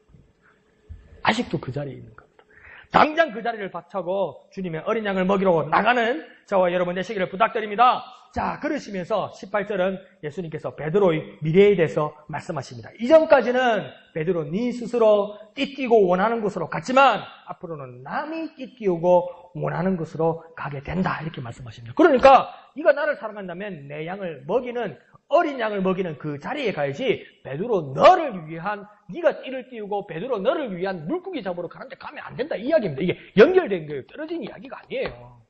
Speaker 1: 아직도 그 자리에 있는 겁니다. 당장 그 자리를 박차고 주님의 어린 양을 먹이러 나가는 저와 여러분 되시기를 부탁드립니다. 자, 그러시면서 18절은 예수님께서 베드로의 미래에 대해서 말씀하십니다. 이전까지는 베드로 네 스스로 띠띠고 원하는 곳으로 갔지만 앞으로는 남이 띠띠우고 원하는 곳으로 가게 된다. 이렇게 말씀하십니다. 그러니까 네가 나를 사랑한다면 내 양을 먹이는 어린 양을 먹이는 그 자리에 가야지 베드로 너를 위한 네가 띠를 띄우고 베드로 너를 위한 물고기 잡으러 가는데 가면 안 된다 이 이야기입니다. 이게 연결된 거예요. 떨어진 이야기가 아니에요.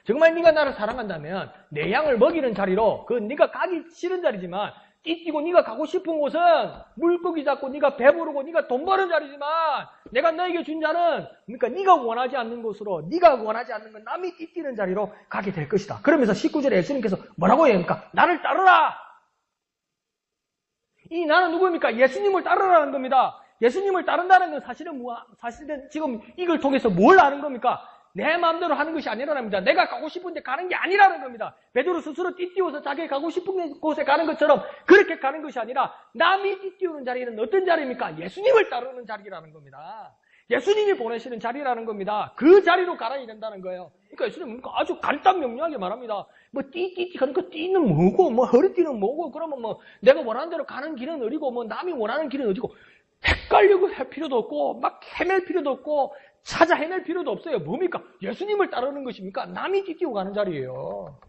Speaker 1: 정말 네가 나를 사랑한다면 내 양을 먹이는 자리로 그 네가 가기 싫은 자리지만 띠띠고 네가 가고 싶은 곳은 물고기 잡고 네가 배부르고 네가 돈 버는 자리지만 내가 너에게 준 자는 그러니까 네가 원하지 않는 곳으로 네가 원하지 않는 건 남이 띠띠는 자리로 가게 될 것이다. 그러면서 19절에 예수님께서 뭐라고 해요? 그러니까 나를 따르라. 이 나는 누구입니까? 예수님을 따르라는 겁니다. 예수님을 따른다는 건 사실은 지금 이걸 통해서 뭘 아는 겁니까? 내 마음대로 하는 것이 아니라는 겁니다. 내가 가고 싶은데 가는 게 아니라는 겁니다. 베드로 스스로 띠띠워서 자기가 가고 싶은 곳에 가는 것처럼 그렇게 가는 것이 아니라 남이 띠띠우는 자리는 어떤 자리입니까? 예수님을 따르는 자리라는 겁니다. 예수님이 보내시는 자리라는 겁니다. 그 자리로 가야 된다는 거예요. 그러니까 예수님은 아주 간단 명료하게 말합니다. 뭐 띠띠띠 하는 거 띠는 뭐고 뭐 허리띠는 뭐고 그러면 뭐 내가 원하는 대로 가는 길은 어디고 뭐 남이 원하는 길은 어디고 헷갈리고 할 필요도 없고 막 헤맬 필요도 없고 찾아 헤맬 필요도 없어요. 뭡니까? 예수님을 따르는 것입니까? 남이 띠띠고 가는 자리예요.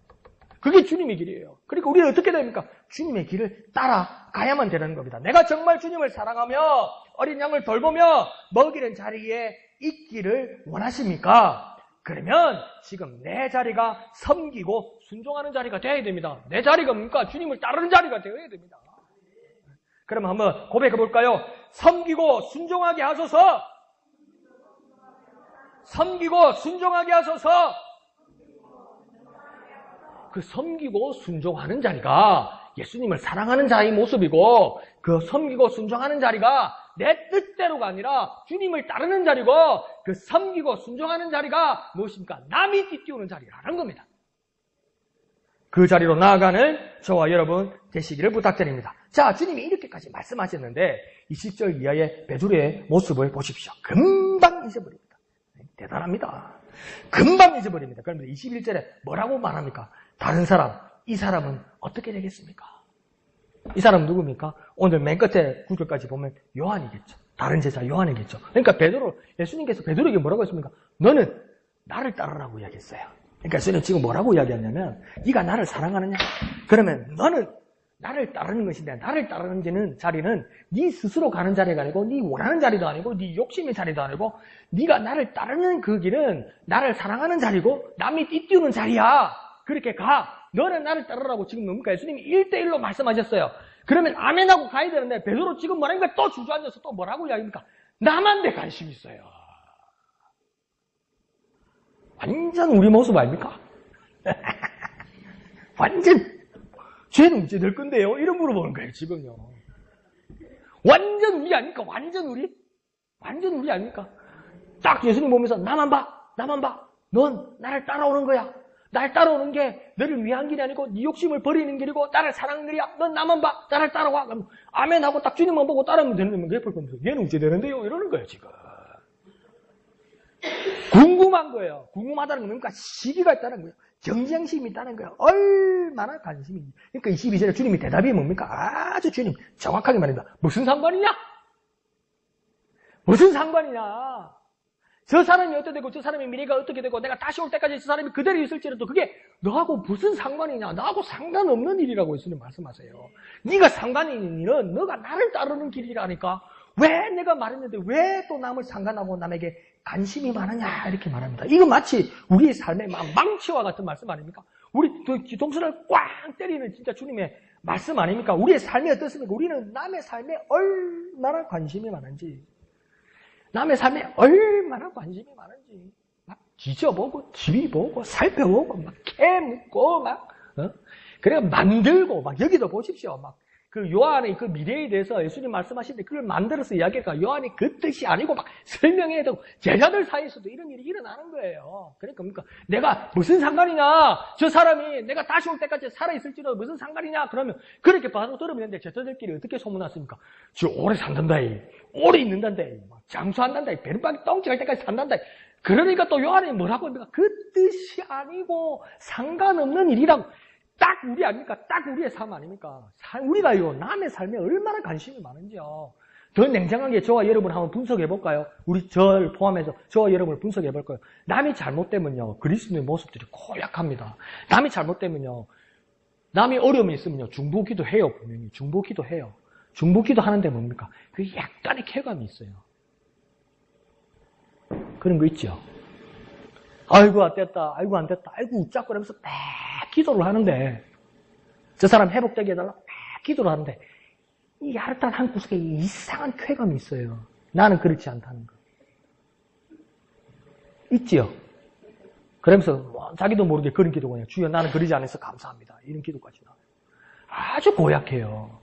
Speaker 1: 그게 주님의 길이에요. 그러니까 우리는 어떻게 됩니까? 주님의 길을 따라가야만 되는 겁니다. 내가 정말 주님을 사랑하며 어린 양을 돌보며 먹이는 자리에 있기를 원하십니까? 그러면 지금 내 자리가 섬기고 순종하는 자리가 되어야 됩니다. 내 자리가 뭡니까? 주님을 따르는 자리가 되어야 됩니다. 그럼 한번 고백해 볼까요? 섬기고 순종하게 하소서. 섬기고 순종하게 하소서. 그 섬기고 순종하는 자리가 예수님을 사랑하는 자의 모습이고 그 섬기고 순종하는 자리가 내 뜻대로가 아니라 주님을 따르는 자리고 그 섬기고 순종하는 자리가 무엇입니까? 남이 띠띠우는 자리라는 겁니다. 그 자리로 나아가는 저와 여러분 되시기를 부탁드립니다. 자, 주님이 이렇게까지 말씀하셨는데 20절 이하의 베드로의 모습을 보십시오. 금방 잊어버립니다. 대단합니다. 금방 잊어버립니다. 그러면 21절에 뭐라고 말합니까? 다른 사람, 이 사람은 어떻게 되겠습니까? 이 사람은 누굽니까? 오늘 맨 끝에 9절까지 보면 요한이겠죠. 다른 제자 요한이겠죠. 그러니까 예수님께서 베드로에게 뭐라고 했습니까? 너는 나를 따르라고 이야기했어요. 그러니까 예수님 지금 뭐라고 이야기했냐면 네가 나를 사랑하느냐? 그러면 너는 나를 따르는 것인데 나를 따르는 자리는 네 스스로 가는 자리가 아니고 네 원하는 자리도 아니고 네 욕심의 자리도 아니고 네가 나를 따르는 그 길은 나를 사랑하는 자리고 남이 띠띠우는 자리야. 그렇게 가. 너는 나를 따르라고 지금 뭡니까? 예수님이 1대1로 말씀하셨어요. 그러면 아멘하고 가야 되는데 베드로 지금 뭐라니까 또 주저앉아서 또 뭐라고 이야기합니까? 나만 내 관심 있어요. 완전 우리 모습 아닙니까? 완전 쟤는 언제 될 건데요? 이런 물어보는 거예요, 지금요. 완전 우리 아닙니까? 완전 우리? 완전 우리 아닙니까? 딱 예수님 보면서 나만 봐. 넌 나를 따라오는 거야. 날 따라오는 게 너를 위한 길이 아니고 네 욕심을 버리는 길이고 나를 사랑하는 길이야. 넌 나만 봐. 나를 따라와. 그럼 아멘하고 딱 주님만 보고 따라하면 되는 거면 예쁠 거면서 얘는 어째 되는데요? 이러는 거예요, 지금. 궁금한 거예요. 궁금하다는 건 뭡니까? 시기가 있다는 거예요. 경쟁심이 있다는 거예요. 얼마나 관심이. 그러니까 22절에 주님이 대답이 뭡니까? 아주 주님 정확하게 말합니다. 무슨 상관이냐? 무슨 상관이냐? 저 사람이 어떻게 되고 저 사람의 미래가 어떻게 되고 내가 다시 올 때까지 저 사람이 그대로 있을지라도 그게 너하고 무슨 상관이냐? 나하고 상관없는 일이라고 예수님 말씀하세요. 네가 상관이 있는 일은 너가 나를 따르는 길이라니까. 왜 내가 말했는데 왜 또 남을 상관하고 남에게 관심이 많으냐 이렇게 말합니다. 이거 마치 우리의 삶의 망치와 같은 말씀 아닙니까? 우리 뒤통수를 꽝 때리는 진짜 주님의 말씀 아닙니까? 우리의 삶이 어떻습니까? 우리는 남의 삶에 얼마나 관심이 많은지 남의 삶에 얼마나 관심이 많은지 막 뒤져보고 지휘보고 살펴보고 막 캐묻고 막 그래 만들고 막 여기도 보십시오. 막 그 요한의 그 미래에 대해서 예수님 말씀하시는데 그걸 만들어서 이야기할까? 요한이 그 뜻이 아니고 막 설명해야 되고 제자들 사이에서도 이런 일이 일어나는 거예요. 그러니까 내가 무슨 상관이냐? 저 사람이 내가 다시 올 때까지 살아있을지라도 무슨 상관이냐? 그러면 그렇게 바로 들으면 제자들끼리 어떻게 소문났습니까? 저 오래 산단다. 오래 있는단다. 장수한단다. 베르방이 똥집할 때까지 산단다. 그러니까 또 요한이 뭐라고 합니까? 그 뜻이 아니고 상관없는 일이라고. 딱 우리 아닙니까? 딱 우리의 삶 아닙니까? 우리가요, 남의 삶에 얼마나 관심이 많은지요. 더 냉정하게 저와 여러분 한번 분석해 볼까요? 우리 저를 포함해서 저와 여러분을 분석해 볼까요? 남이 잘못되면요, 그리스도의 모습들이 고약합니다. 남이 잘못되면요, 남이 어려움이 있으면요, 중보기도 해요, 분명히. 중보기도 해요. 중보기도 하는데 뭡니까? 그게 약간의 쾌감이 있어요. 그런 거 있죠? 아이고, 안 됐다. 아이고, 안 됐다. 아이고, 웃작거리면서 막 기도를 하는데, 저 사람 회복되게 해달라고 막 기도를 하는데, 이 야릇한 한 구석에 이상한 쾌감이 있어요. 나는 그렇지 않다는 거. 있지요? 그러면서 자기도 모르게 그런 기도가 그냥 주여 나는 그러지 않아서 감사합니다. 이런 기도까지 나와요. 아주 고약해요.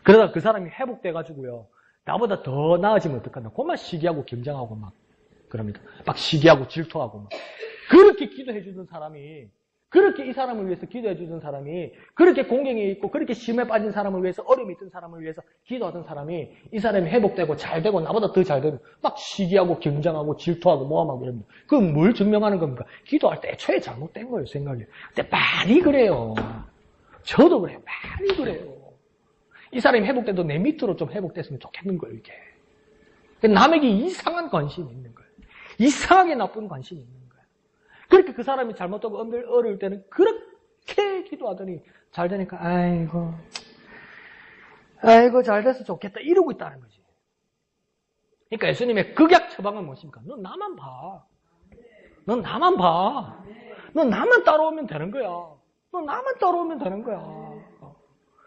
Speaker 1: 그러다 그 사람이 회복돼가지고요. 나보다 더 나아지면 어떡하나. 그만 시기하고 경쟁하고 막 그럽니다. 막 시기하고 질투하고 막. 그렇게 기도해주던 사람이 그렇게 이 사람을 위해서 기도해주던 사람이 그렇게 공경에 있고 그렇게 심에 빠진 사람을 위해서 어려움이 있던 사람을 위해서 기도하던 사람이 이 사람이 회복되고 잘되고 나보다 더 잘되면 막 시기하고 경쟁하고 질투하고 모함하고 이럽니다. 그건 뭘 증명하는 겁니까? 기도할 때 애초에 잘못된 거예요, 생각이. 근데 많이 그래요. 저도 그래요. 많이 그래요. 이 사람이 회복돼도 내 밑으로 좀 회복됐으면 좋겠는 거예요, 이게. 남에게 이상한 관심이 있는 거예요. 이상하게 나쁜 관심이 있는 거예요. 그렇게 그 사람이 잘못하고 어려울 때는 그렇게 기도하더니 잘 되니까 아이고 잘 돼서 좋겠다 이러고 있다는 거지. 그러니까 예수님의 극약 처방은 무엇입니까? 너 나만 봐. 너 나만 봐. 너 나만 따라오면 되는 거야. 너 나만 따라오면 되는 거야.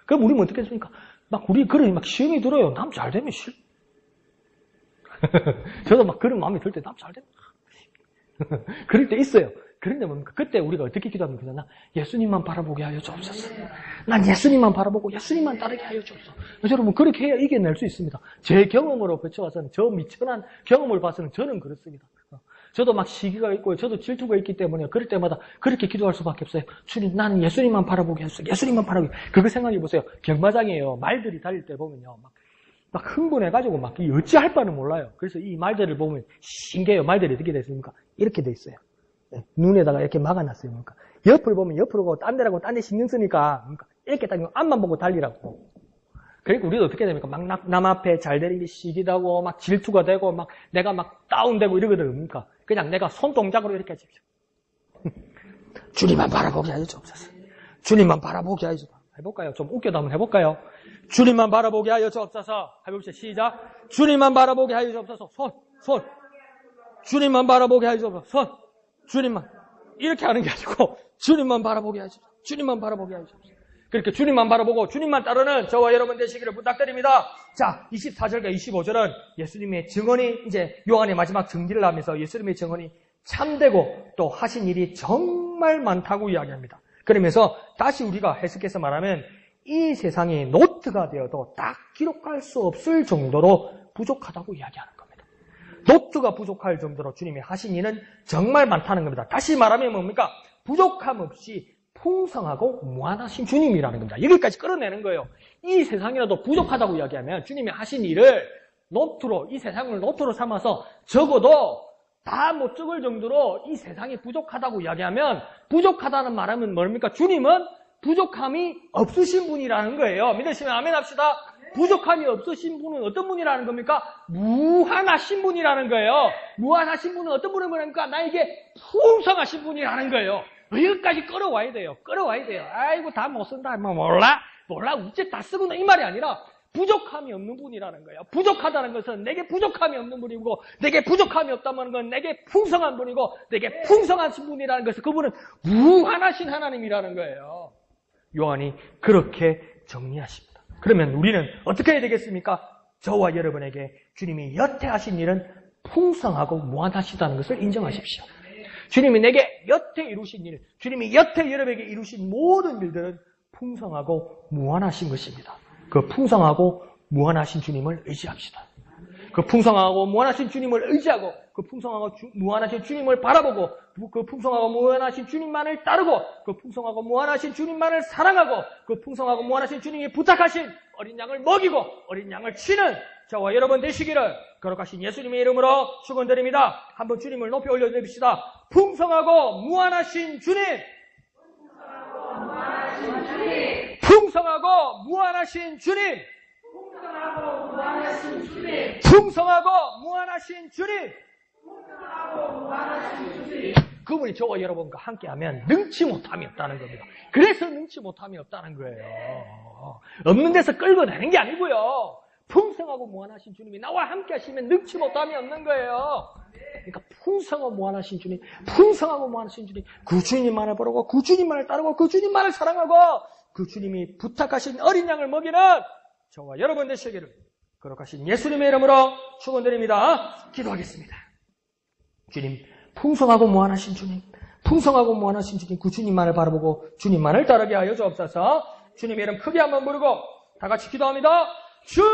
Speaker 1: 그럼 우리는 어떻게 했습니까? 우리 그러니 시험이 들어요. 남 잘 되면 저도 그런 마음이 들 때 남 잘 되면 그럴 때 있어요. 그런데 뭡니까? 그때 우리가 어떻게 기도하면 나 예수님만 바라보게 하여 주옵소서. 난 예수님만 바라보고 예수님만 따르게 하여 주옵소서. 여러분 그렇게 해야 이겨낼 수 있습니다. 제 경험으로 거쳐와서는 저 미천한 경험을 봐서는 저는 그렇습니다. 저도 시기가 있고 저도 질투가 있기 때문에 그럴 때마다 그렇게 기도할 수밖에 없어요. 주님 나는 예수님만 바라보게 해주세요. 예수님만 바라보게. 그거 생각해 보세요. 경마장이에요. 말들이 달릴 때 보면요. 흥분해가지고 어찌할 바는 몰라요. 그래서 이 말들을 보면 신기해요. 말들이 어떻게 됐습니까? 이렇게 돼 있어요. 네, 눈에다가 이렇게 막아놨어요. 그러니까 옆을 보면 옆으로 가고 딴 데라고 딴 데 신경 쓰니까 이렇게 딱 앞만 보고 달리라고. 그러니까 우리도 어떻게 됩니까? 남 앞에 잘 되는 게 시기다고 질투가 되고 내가 다운되고 이러거든. 그러니까 그냥 내가 손동작으로 이렇게 해주십시오. 주님만 바라보게 하여 주옵소서. 주님만 바라보게 하여 주옵소서. 해볼까요? 좀 웃겨도 한번 해볼까요? 주님만 바라보게 하여 주옵소서. 해봅시다. 시작. 주님만 바라보게 하여 주옵소서. 손. 주님만 바라보게 하여 주옵소서. 손. 주님만. 이렇게 하는 게 아니고 주님만 바라보게 하여 주옵소서. 주님만 바라보게 하여 주옵소서. 그렇게 주님만 바라보고 주님만 따르는 저와 여러분 되시기를 부탁드립니다. 자, 24절과 25절은 예수님의 증언이 이제 요한의 마지막 증기를 하면서 예수님의 증언이 참되고 또 하신 일이 정말 많다고 이야기합니다. 그러면서 다시 우리가 해석해서 말하면 이 세상이 노트가 되어도 딱 기록할 수 없을 정도로 부족하다고 이야기하는 겁니다. 노트가 부족할 정도로 주님이 하신 일은 정말 많다는 겁니다. 다시 말하면 뭡니까? 부족함 없이 풍성하고 무한하신 주님이라는 겁니다. 여기까지 끌어내는 거예요. 이 세상이라도 부족하다고 이야기하면 주님이 하신 일을 노트로, 이 세상을 노트로 삼아서 적어도 다 못 적을 정도로 이 세상이 부족하다고 이야기하면 부족하다는 말하면 뭡니까? 주님은 부족함이 없으신 분이라는 거예요. 믿으시면 아멘 합시다. 부족함이 없으신 분은 어떤 분이라는 겁니까? 무한하신 분이라는 거예요. 무한하신 분은 어떤 분이라니까? 나에게 풍성하신 분이라는 거예요. 여기까지 끌어와야 돼요. 아이고 다 못 쓴다. 몰라 우째 다 쓰구나 이 말이 아니라 부족함이 없는 분이라는 거예요. 부족하다는 것은 내게 부족함이 없는 분이고 내게 부족함이 없다는 건 내게 풍성한 분이고 내게 풍성하신 분이라는 것은 그분은 무한하신 하나님이라는 거예요. 요한이 그렇게 정리하십니다. 그러면 우리는 어떻게 해야 되겠습니까? 저와 여러분에게 주님이 여태 하신 일은 풍성하고 무한하시다는 것을 인정하십시오. 주님이 내게 여태 이루신 일, 주님이 여태 여러분에게 이루신 모든 일들은 풍성하고 무한하신 것입니다. 그 풍성하고 무한하신 주님을 의지합시다. 그 풍성하고 무한하신 주님을 의지하고 그 풍성하고 무한하신 주님을 바라보고 그 풍성하고 무한하신 주님만을 따르고 그 풍성하고 무한하신 주님만을 사랑하고 그 풍성하고 무한하신 주님이 부탁하신 어린 양을 먹이고 어린 양을 치는 저와 여러분 되시기를 거룩하신 예수님의 이름으로 축원드립니다. 한번 주님을 높이 올려드립시다. 풍성하고 무한하신 주님, 풍성하고 무한하신 주님. 풍성하고 무한하신 주님. 그분이 저와 여러분과 함께하면 능치 못함이 없다는 겁니다. 그래서 능치 못함이 없다는 거예요. 없는 데서 끌고 내는 게 아니고요. 풍성하고 무한하신 주님이 나와 함께 하시면 능치 못함이 없는 거예요. 그러니까 풍성하고 무한하신 주님, 풍성하고 무한하신 주님, 그 주님만을 부르고 그 주님만을 따르고 그 주님만을 사랑하고 그 주님이 부탁하신 어린 양을 먹이는 저와 여러분 되시기를 거룩하신 예수님의 이름으로 축원드립니다. 기도하겠습니다. 주님, 풍성하고 무한하신 주님, 풍성하고 무한하신 주님, 그 주님만을 바라보고 주님만을 따르게 하여 주옵소서. 주님의 이름 크게 한번 부르고 다 같이 기도합니다. 주여!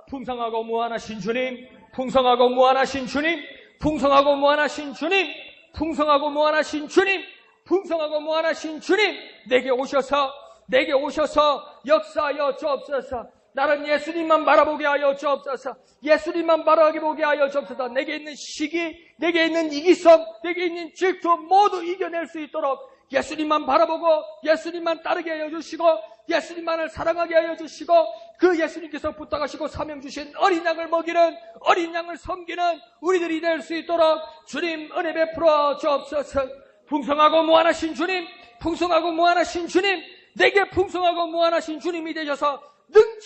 Speaker 1: 풍성하고 무한하신 주님, 풍성하고 무한하신 주님, 풍성하고 무한하신 주님, 풍성하고 무한하신 주님, 풍성하고 무한하신 주님, 내게 오셔서 역사하여 주옵소서. 나는 예수님만 바라보게 하여 주옵소서. 예수님만 바라보게 하여 주옵소서. 내게 있는 시기, 내게 있는 이기성, 내게 있는 질투 모두 이겨낼 수 있도록 예수님만 바라보고 예수님만 따르게 하여 주시고 예수님만을 사랑하게 하여 주시고 그 예수님께서 부탁하시고 사명 주신 어린 양을 먹이는 어린 양을 섬기는 우리들이 될 수 있도록 주님 은혜 베풀어 주옵소서. 풍성하고 무한하신 주님, 풍성하고 무한하신 주님, 내게 풍성하고 무한하신 주님이 되셔서 능치